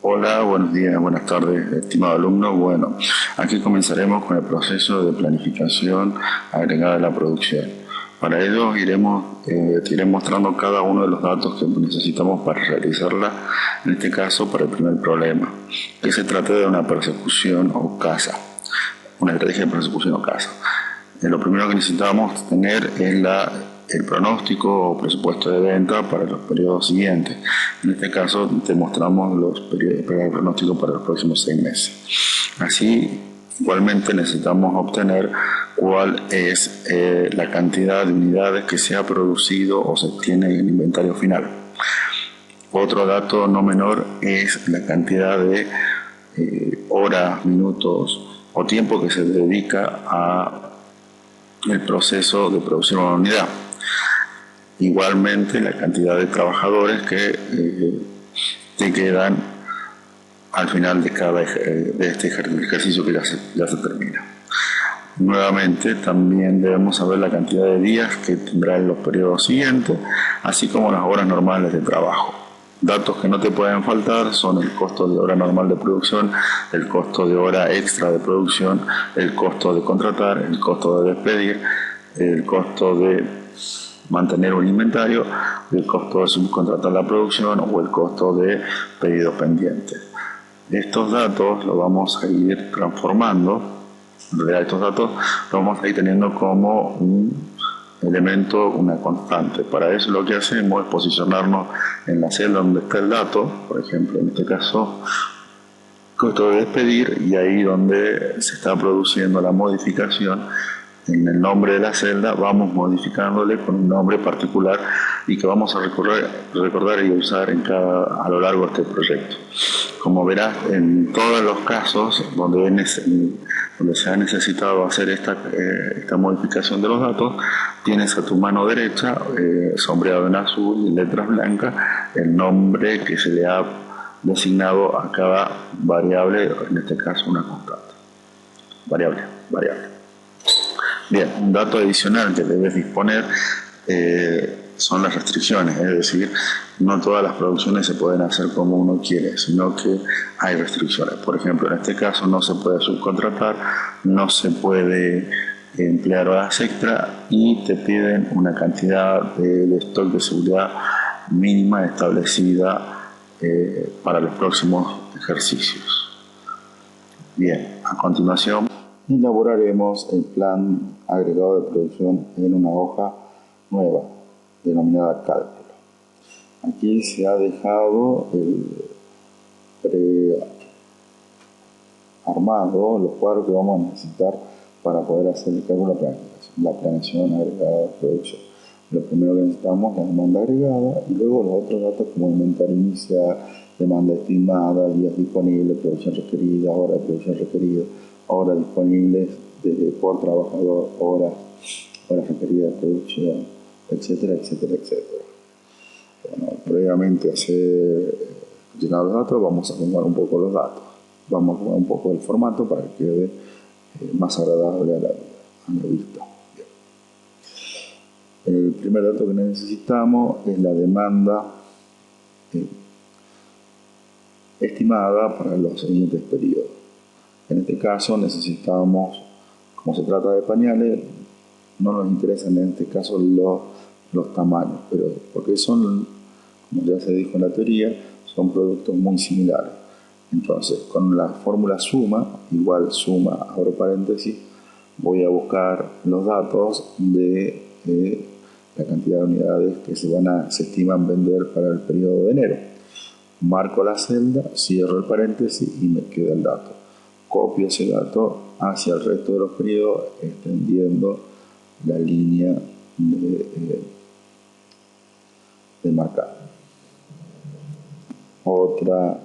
Hola, buenos días, buenas tardes, estimado alumno. Bueno, aquí comenzaremos con el proceso de planificación agregada a la producción. Para ello iré mostrando cada uno de los datos que necesitamos para realizarla, en este caso para el primer problema, que se trata de una persecución o caza, una estrategia de persecución o caza. Lo primero que necesitamos tener es el pronóstico o presupuesto de venta para los periodos siguientes. En este caso te mostramos el pronóstico para los próximos 6 meses. Así, igualmente necesitamos obtener cuál es la cantidad de unidades que se ha producido o se tiene en el inventario final. Otro dato no menor es la cantidad de horas, minutos o tiempo que se dedica a el proceso de producción de una unidad. Igualmente la cantidad de trabajadores que te quedan al final de este ejercicio que ya se termina. Nuevamente también debemos saber la cantidad de días que tendrá en los periodos siguientes, así como las horas normales de trabajo. Datos que no te pueden faltar son el costo de hora normal de producción, el costo de hora extra de producción, el costo de contratar, el costo de despedir, el costo de mantener un inventario, el costo de subcontratar la producción o el costo de pedidos pendientes. Estos datos los vamos a ir transformando, en realidad estos datos los vamos a ir teniendo como un elemento, una constante. Para eso lo que hacemos es posicionarnos en la celda donde está el dato, por ejemplo, en este caso, costo de despedir, y ahí donde se está produciendo la modificación, en el nombre de la celda vamos modificándole con un nombre particular y que vamos a recordar y usar a lo largo de este proyecto. Como verás, en todos los casos donde se ha necesitado hacer esta modificación de los datos, tienes a tu mano derecha, sombreado en azul y en letras blancas, el nombre que se le ha designado a cada variable, en este caso una constante. Variable. Bien, un dato adicional que debes disponer son las restricciones, es decir, no todas las producciones se pueden hacer como uno quiere, sino que hay restricciones. Por ejemplo, en este caso no se puede subcontratar, no se puede emplear horas extra y te piden una cantidad de stock de seguridad mínima establecida para los próximos ejercicios. Bien, a continuación elaboraremos el plan agregado de producción en una hoja nueva, denominada cálculo. Aquí se ha dejado el prearmado, los cuadros que vamos a necesitar para poder hacer el cálculo de la planeación agregada de producción. Lo primero que necesitamos es la demanda agregada y luego los otros datos como inventario inicial, demanda estimada, días disponibles, producción requerida, hora de producción requerida, horas disponibles por trabajador, horas requeridas de producción, etcétera. Bueno, previamente a llenar los datos, vamos a acomodar un poco los datos. Vamos a acomodar un poco el formato para que quede más agradable a la vista. Bien. El primer dato que necesitamos es la demanda estimada para los siguientes periodos. En este caso necesitamos, como se trata de pañales, no nos interesan en este caso los tamaños, pero porque son, como ya se dijo en la teoría, son productos muy similares. Entonces, con la fórmula suma, igual suma, abro paréntesis, voy a buscar los datos de la cantidad de unidades que se estiman vender para el periodo de enero. Marco la celda, cierro el paréntesis y me queda el dato. Copio ese dato hacia el resto de los periodos, extendiendo la línea de marcar. Otro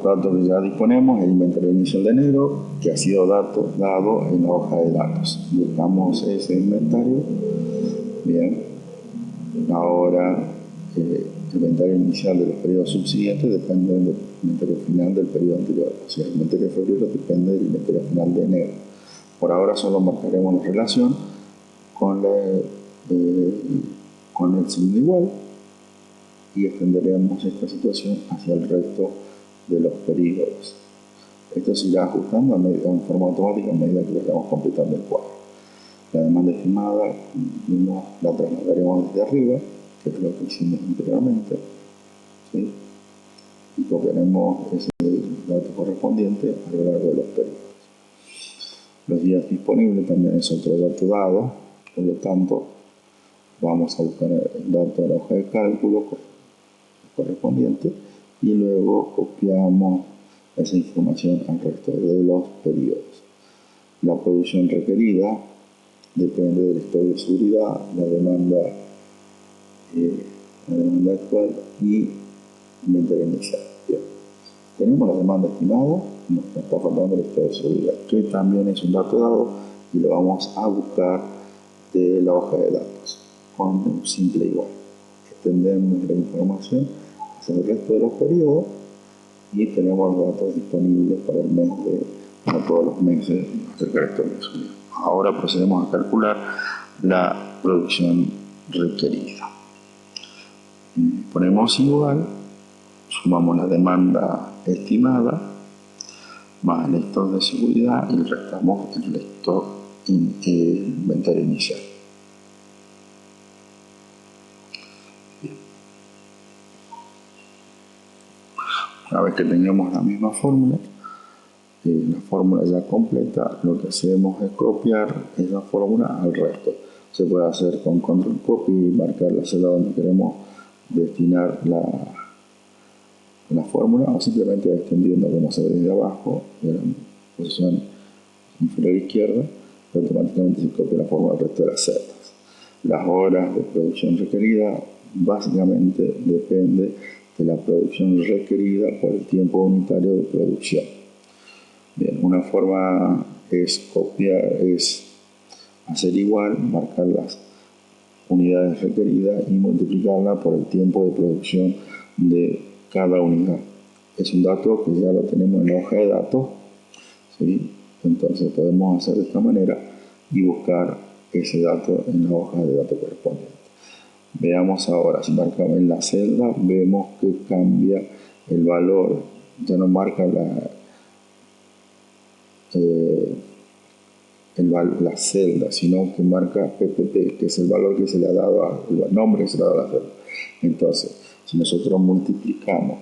dato que ya disponemos es el inventario inicial de enero, que ha sido dado en la hoja de datos. Buscamos ese inventario. Bien, ahora el inventario inicial de los periodos subsiguientes depende del inventario final del periodo anterior. O sea, el inventario de febrero depende del inventario final de enero. Por ahora solo marcaremos la relación con el signo igual y extenderemos esta situación hacia el resto de los periodos. Esto se irá ajustando en forma automática a medida que vayamos completando el cuadro. La demanda estimada la trasladaremos desde arriba, que es lo que hicimos anteriormente, ¿sí? Y copiaremos ese dato correspondiente a lo largo de los periodos. Los días disponibles también es otro dato dado, por lo tanto vamos a buscar el dato de la hoja de cálculo correspondiente y luego copiamos esa información al resto de los periodos. La producción requerida depende del estado de seguridad, la demanda actual y inventario inicial. Bien. Tenemos la demanda estimada, nos está faltando el estado de seguridad, que también es un dato dado y lo vamos a buscar de la hoja de datos con un simple igual. Extendemos la información hacia el resto de los periodos y tenemos los datos disponibles para todos los meses acerca del estado de seguridad. Ahora procedemos a calcular la producción requerida. Ponemos igual, sumamos la demanda estimada más el stock de seguridad y restamos el stock inventario inicial. Bien. Una vez que tengamos la misma fórmula, la fórmula ya completa, lo que hacemos es copiar esa fórmula al resto. Se puede hacer con control copy y marcar la celda donde queremos destinar la fórmula, o simplemente extendiendo, como se ve desde abajo, en la posición inferior izquierda, y automáticamente se copia la fórmula al resto de las celdas. Las horas de producción requerida básicamente depende de la producción requerida por el tiempo unitario de producción. Bien, una forma es hacer igual, marcar las unidades requeridas y multiplicarla por el tiempo de producción de cada unidad. Es un dato que ya lo tenemos en la hoja de datos, ¿sí? Entonces podemos hacer de esta manera y buscar ese dato en la hoja de datos correspondiente. Veamos ahora, si marcamos en la celda, vemos que cambia el valor, ya no marca la celda, sino que marca PPP, que es el valor que se le ha dado, el nombre que se le ha dado a la celda. Entonces, si nosotros multiplicamos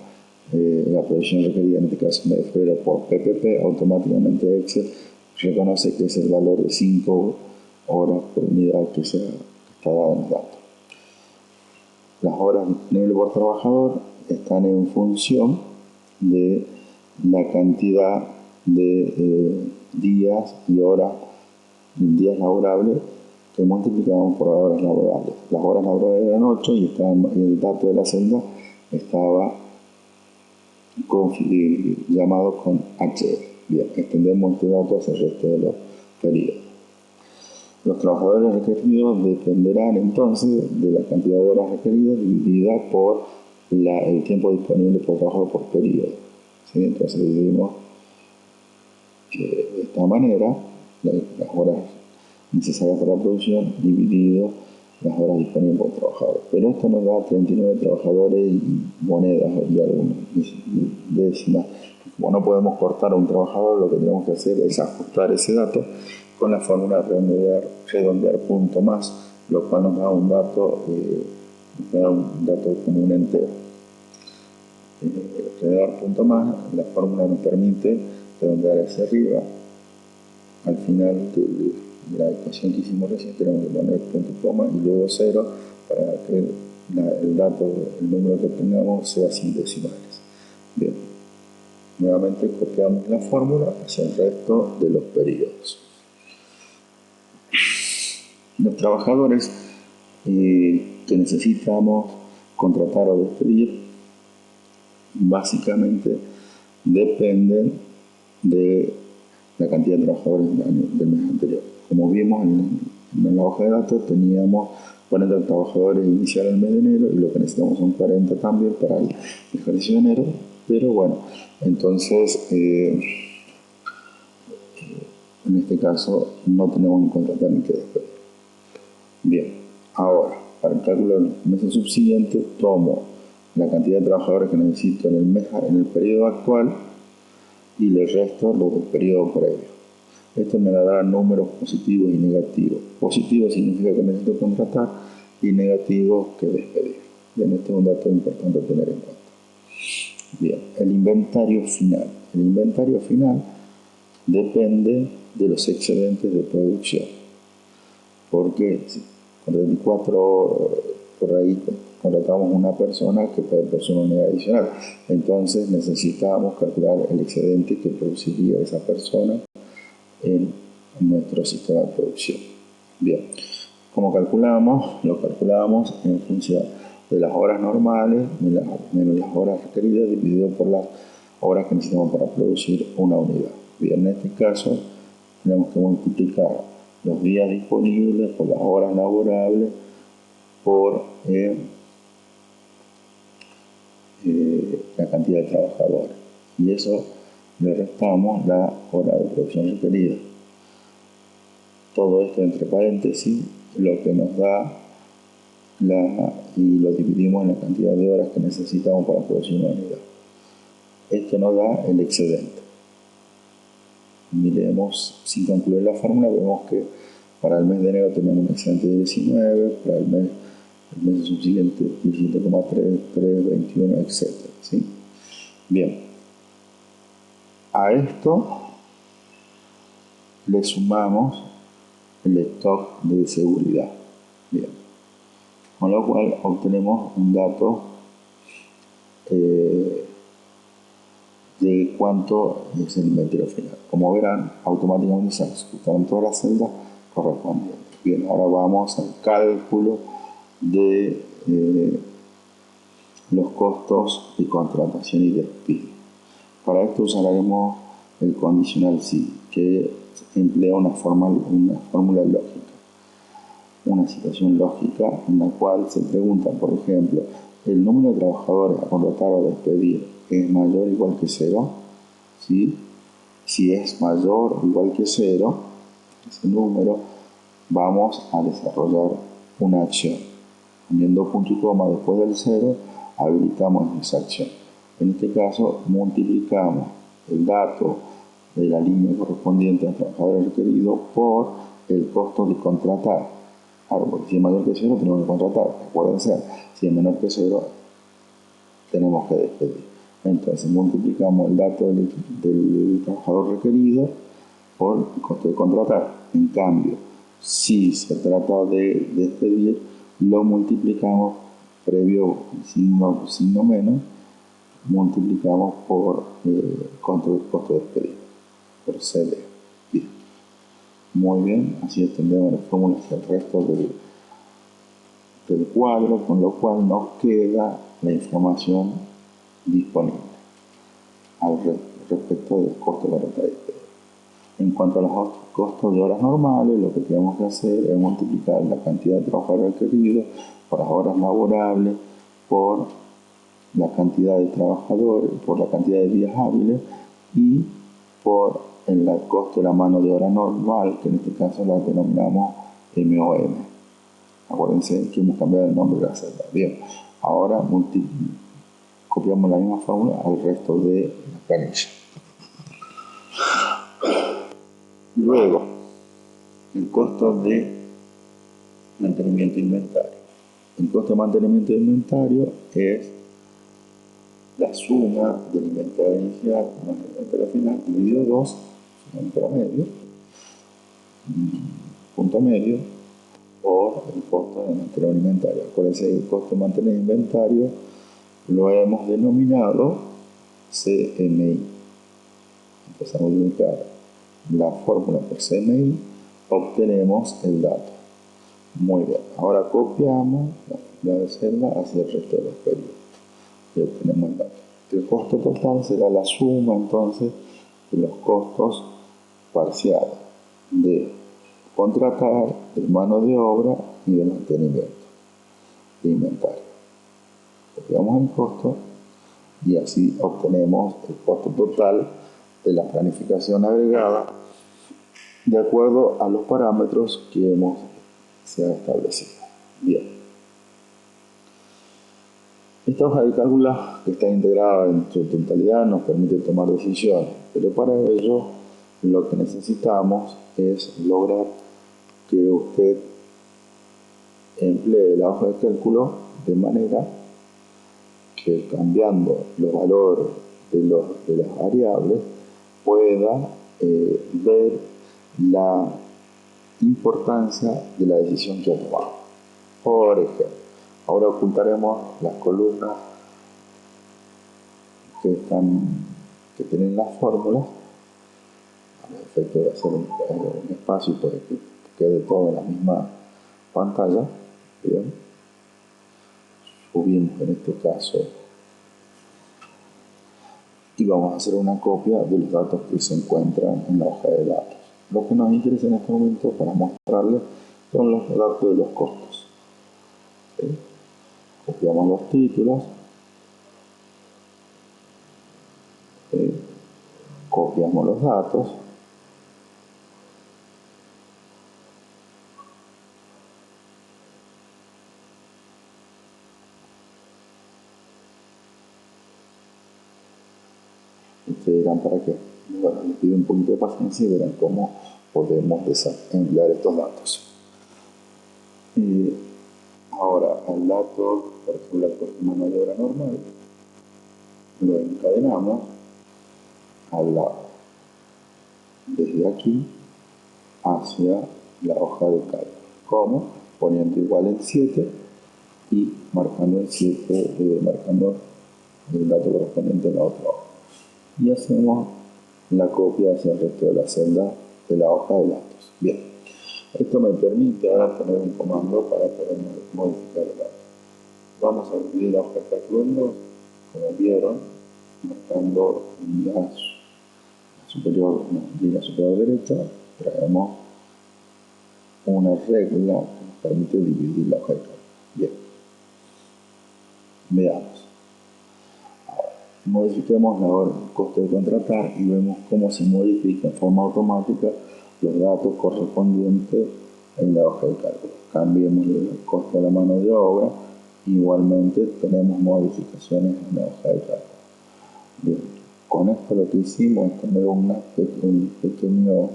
la producción requerida, en este caso mes de febrero, por PPP, automáticamente Excel reconoce que es el valor de 5 horas por unidad que está dado en el dato. Las horas disponibles por trabajador están en función de la cantidad de días y horas, días laborables que multiplicamos por horas laborables. Las horas laborables eran 8 y el dato de la celda estaba llamado con HL. Bien, extendemos este dato hacia el resto de los periodos. Los trabajadores requeridos dependerán entonces de la cantidad de horas requeridas dividida por el tiempo disponible por trabajo por periodo. ¿Sí? Entonces dividimos de esta manera las horas necesarias para la producción dividido las horas disponibles por trabajador. Pero esto nos da 39 trabajadores y monedas y algunas décimas. Como no podemos cortar a un trabajador, lo que tenemos que hacer es ajustar ese dato con la fórmula redondear punto más, lo cual nos da un dato como un entero. Redondear punto más, la fórmula nos permite redondear hacia arriba. Al final de la ecuación que hicimos recién tenemos que poner punto y coma y luego 0 para que el número que obtengamos sea sin decimales. Bien, nuevamente copiamos la fórmula hacia el resto de los periodos. Los trabajadores que necesitamos contratar o despedir básicamente dependen de la cantidad de trabajadores del mes anterior. Como vimos en la hoja de datos, teníamos 40 trabajadores iniciales el mes de enero y lo que necesitamos son 40 también para el ejercicio de enero, pero bueno, entonces en este caso no tenemos que contratar ni que despedir. Bien, ahora para el cálculo del mes subsiguiente tomo la cantidad de trabajadores que necesito en el periodo actual y le resto los del periodo previo. Esto me dará números positivos y negativos. Positivo significa que necesito contratar y negativo que despedir. Bien, este es un dato importante a tener en cuenta. Bien, el inventario final. El inventario final depende de los excedentes de producción. Porque con 24 por ahí contratamos una persona que puede producir una unidad adicional. Entonces necesitamos calcular el excedente que produciría esa persona en nuestro sistema de producción. Bien, ¿cómo calculamos? Lo calculamos en función de las horas normales menos las horas requeridas dividido por las horas que necesitamos para producir una unidad. Bien, en este caso tenemos que multiplicar los días disponibles por las horas laborables por la cantidad de trabajadores. Y eso le restamos la hora de producción requerida. Todo esto entre paréntesis, lo que nos da y lo dividimos en la cantidad de horas que necesitamos para producir una unidad. Esto nos da el excedente. Miremos, sin concluir la fórmula, vemos que para el mes de enero tenemos un excedente de 19, para el mes subsiguiente 17,3, 3, 21, etc. ¿Sí? Bien, a esto le sumamos el stock de seguridad. Bien, con lo cual obtenemos un dato de cuánto es el inventario final. Como verán, automáticamente se ejecutaron todas las celdas correspondientes. Bien, ahora vamos al cálculo de los costos de contratación y despido. Para esto usaremos el condicional si, que emplea una fórmula lógica. Una situación lógica en la cual se pregunta, por ejemplo, ¿el número de trabajadores a contratar o despedir es mayor o igual que 0? ¿Sí? Si es mayor o igual que 0, ese número, vamos a desarrollar una acción. Poniendo punto y coma después del 0, habilitamos esa acción. En este caso, multiplicamos el dato de la línea correspondiente al trabajador requerido por el costo de contratar. Claro, porque si es mayor que 0, tenemos que contratar. Acuérdense, si es menor que 0, tenemos que despedir. Entonces, multiplicamos el dato del trabajador requerido por el costo de contratar. En cambio, si se trata de despedir, lo multiplicamos previo signo menos, multiplicamos por el costo de despedir, por CD. Bien. Muy bien, así extendemos las fórmulas al resto del cuadro, con lo cual nos queda la información disponible respecto del costo de la renta de despedir. En cuanto a los costos de horas normales, lo que tenemos que hacer es multiplicar la cantidad de trabajadores requeridos por las horas laborables, por la cantidad de trabajadores, por la cantidad de días hábiles y por el costo de la mano de obra normal, que en este caso la denominamos MOM. Acuérdense que hemos cambiado el nombre de la celda. Bien, ahora copiamos la misma fórmula al resto de la planilla. Luego, el costo de mantenimiento de inventario. El costo de mantenimiento de inventario es la suma del inventario inicial más el inventario final dividido 2, en promedio, punto medio, por el costo de mantener un inventario. Acuérdense que el costo de mantener inventario lo hemos denominado CMI. Empezamos a multiplicar la fórmula por CMI, obtenemos el dato. Muy bien, ahora copiamos la de celda hacia el resto de los periodos y obtenemos el dato. El costo total será la suma entonces de los costos parciales de contratar, de mano de obra y de mantenimiento de inventario. Copiamos el costo y así obtenemos el costo total de la planificación agregada de acuerdo a los parámetros que se han establecido. Bien. Esta hoja de cálculo que está integrada en su totalidad nos permite tomar decisiones, pero para ello lo que necesitamos es lograr que usted emplee la hoja de cálculo de manera que cambiando los valores de las variables pueda ver la importancia de la decisión que ha tomado. Por ejemplo, ahora ocultaremos las columnas que tienen las fórmulas, a efecto de hacer un espacio para que quede todo en la misma pantalla. Bien. Subimos en este caso y vamos a hacer una copia de los datos que se encuentran en la hoja de datos. Lo que nos interesa en este momento para mostrarles son los datos de los costos. ¿Sí? Copiamos los títulos, ¿sí? Copiamos los datos, ustedes dirán para qué. Bueno, les pido un poquito de paciencia y verán cómo podemos emplear estos datos. Ahora, al dato, por ejemplo, el costo de mano de obra normal, lo encadenamos al lado, desde aquí hacia la hoja de cálculo. ¿Cómo? Poniendo igual el 7 y marcando el 7, marcando el dato correspondiente en la otra hoja. Y hacemos la copia hacia el resto de la celda de la hoja de datos. Bien, esto me permite ahora tener un comando para poder modificar el dato. Vamos a dividir la hoja de cálculo en dos, como vieron, marcando la línea superior derecha, traemos una regla que nos permite dividir la hoja de cálculo. Bien, veamos. Modifiquemos la orden costo de contratar y vemos cómo se modifica en forma automática los datos correspondientes en la hoja de cálculo. Cambiemos el costo de la mano de obra, igualmente tenemos modificaciones en la hoja de cálculo. Bien, con esto lo que hicimos es tener un pequeño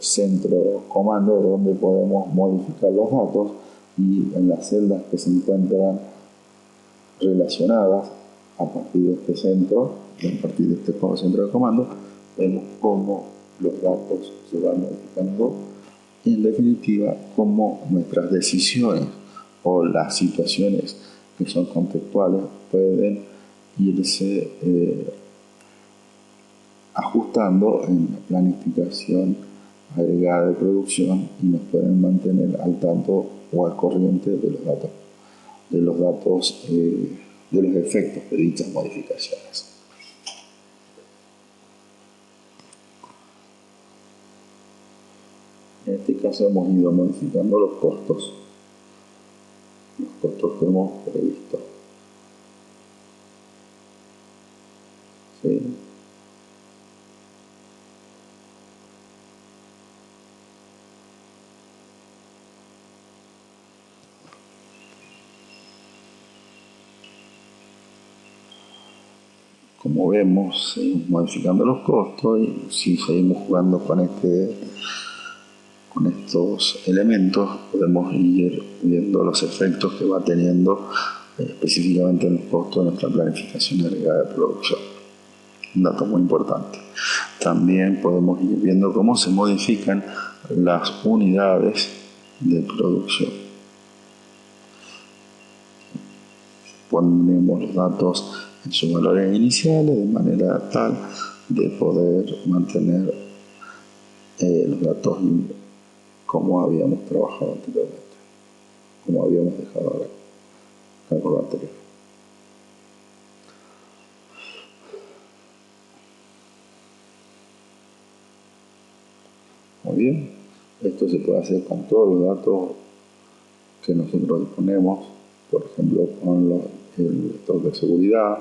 centro comando donde podemos modificar los datos y en las celdas que se encuentran relacionadas a partir de este centro, a partir de este centro de comando, vemos cómo los datos se van modificando y en definitiva cómo nuestras decisiones o las situaciones que son contextuales pueden irse ajustando en la planificación agregada de producción y nos pueden mantener al tanto o al corriente de los datos de los efectos de dichas modificaciones. En este caso hemos ido modificando los costos que hemos previsto. ¿Sí? Como vemos, seguimos modificando los costos y si seguimos jugando con estos elementos, podemos ir viendo los efectos que va teniendo específicamente en los costos de nuestra planificación agregada de producción. Un dato muy importante. También podemos ir viendo cómo se modifican las unidades de producción. Ponemos los datos en sus valores iniciales de manera tal de poder mantener los datos como habíamos trabajado anteriormente, como habíamos dejado el cálculo anterior. Muy bien, esto se puede hacer con todos los datos que nosotros disponemos, por ejemplo, con el stock de seguridad,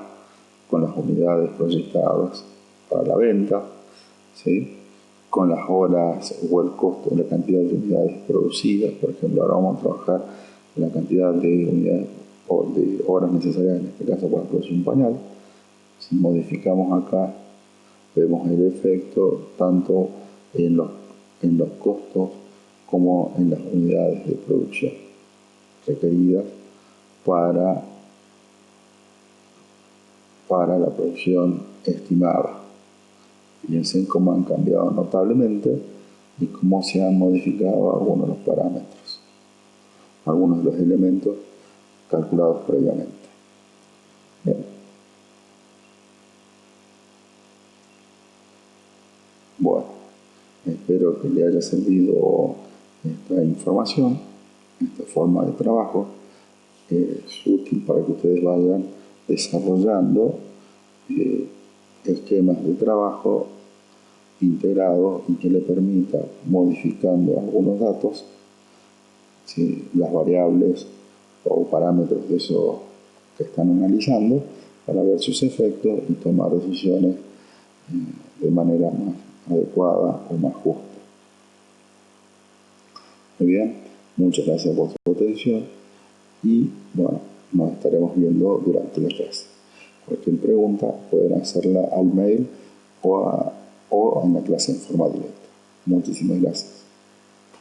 con las unidades proyectadas para la venta, ¿sí? Con las horas o el costo de la cantidad de unidades producidas. Por ejemplo, ahora vamos a trabajar la cantidad de unidades o de horas necesarias, en este caso para producir un pañal. Si modificamos acá, vemos el efecto tanto en los costos como en las unidades de producción requeridas para la producción estimada. Fíjense cómo han cambiado notablemente y cómo se han modificado algunos de los parámetros, algunos de los elementos calculados previamente. Bien. Bueno, espero que le haya servido esta información, esta forma de trabajo. Es útil para que ustedes vayan desarrollando esquemas de trabajo integrados y que le permita, modificando algunos datos, ¿sí?, las variables o parámetros de eso que están analizando, para ver sus efectos y tomar decisiones de manera más adecuada o más justa. Muy bien, muchas gracias por su atención y bueno, nos estaremos viendo durante la clase. Cualquier pregunta pueden hacerla al mail o en la clase en forma directa. Muchísimas gracias.